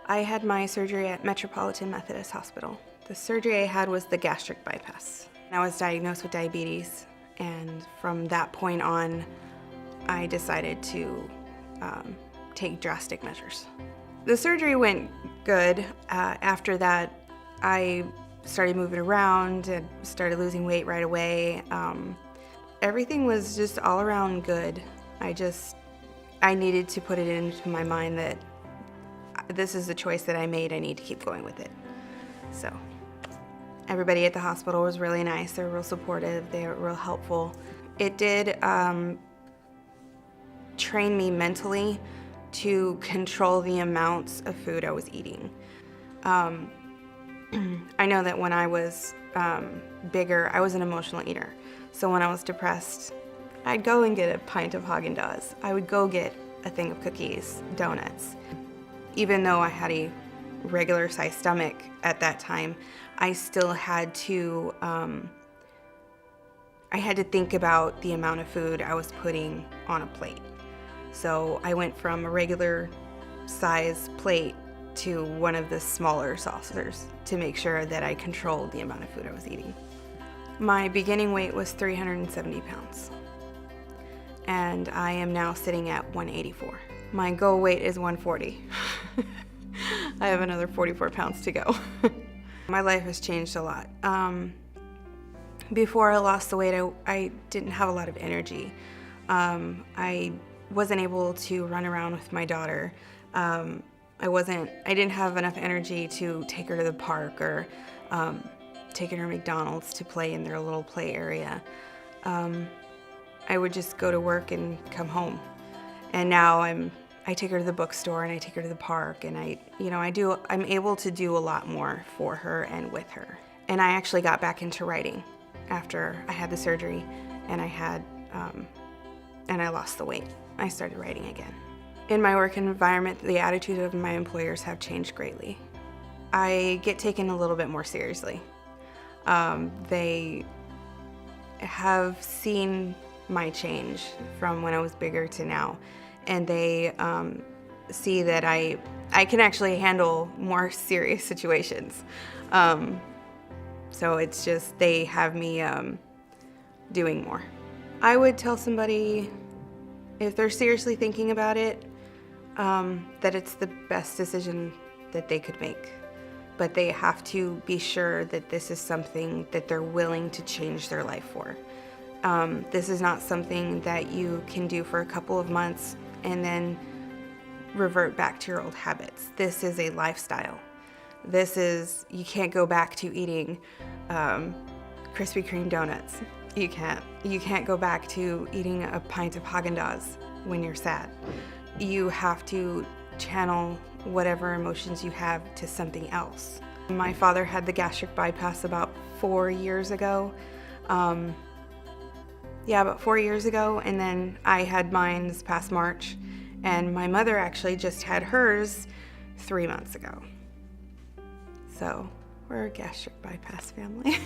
I had my surgery at Metropolitan Methodist Hospital. The surgery I had was the gastric bypass. I was diagnosed with diabetes, and from that point on, I decided to take drastic measures. The surgery went good. After that, I started moving around and started losing weight right away. Everything was just all around good. I needed to put it into my mind that this is the choice that I made. I need to keep going with it. So everybody at the hospital was really nice. They were real supportive. They were real helpful. It did train me mentally to control the amounts of food I was eating. I know that when I was bigger, I was an emotional eater. So when I was depressed, I'd go and get a pint of Haagen-Dazs. I would go get a thing of cookies, donuts. Even though I had a regular sized stomach at that time, I still had to, think about the amount of food I was putting on a plate. So I went from a regular size plate to one of the smaller saucers to make sure that I controlled the amount of food I was eating. My beginning weight was 370 pounds, and I am now sitting at 184. My goal weight is 140. I have another 44 pounds to go. My life has changed a lot. Before I lost the weight, I didn't have a lot of energy. I wasn't able to run around with my daughter. I didn't have enough energy to take her to the park or take her to McDonald's to play in their little play area. I would just go to work and come home. And now I take her to the bookstore and I take her to the park, and I'm able to do a lot more for her and with her. And I actually got back into writing after I had the surgery and I lost the weight. I started writing again. In my work environment, the attitude of my employers have changed greatly. I get taken a little bit more seriously. They have seen my change from when I was bigger to now, and they see that I can actually handle more serious situations. So it's just, they have me doing more. I would tell somebody, if they're seriously thinking about it, that it's the best decision that they could make. But they have to be sure that this is something that they're willing to change their life for. This is not something that you can do for a couple of months and then revert back to your old habits. This is a lifestyle. You can't go back to eating Krispy Kreme donuts. You can't go back to eating a pint of Haagen-Dazs when you're sad. You have to channel whatever emotions you have to something else. My father had the gastric bypass about 4 years ago. About 4 years ago, and then I had mine this past March, and my mother actually just had hers 3 months ago. So we're a gastric bypass family.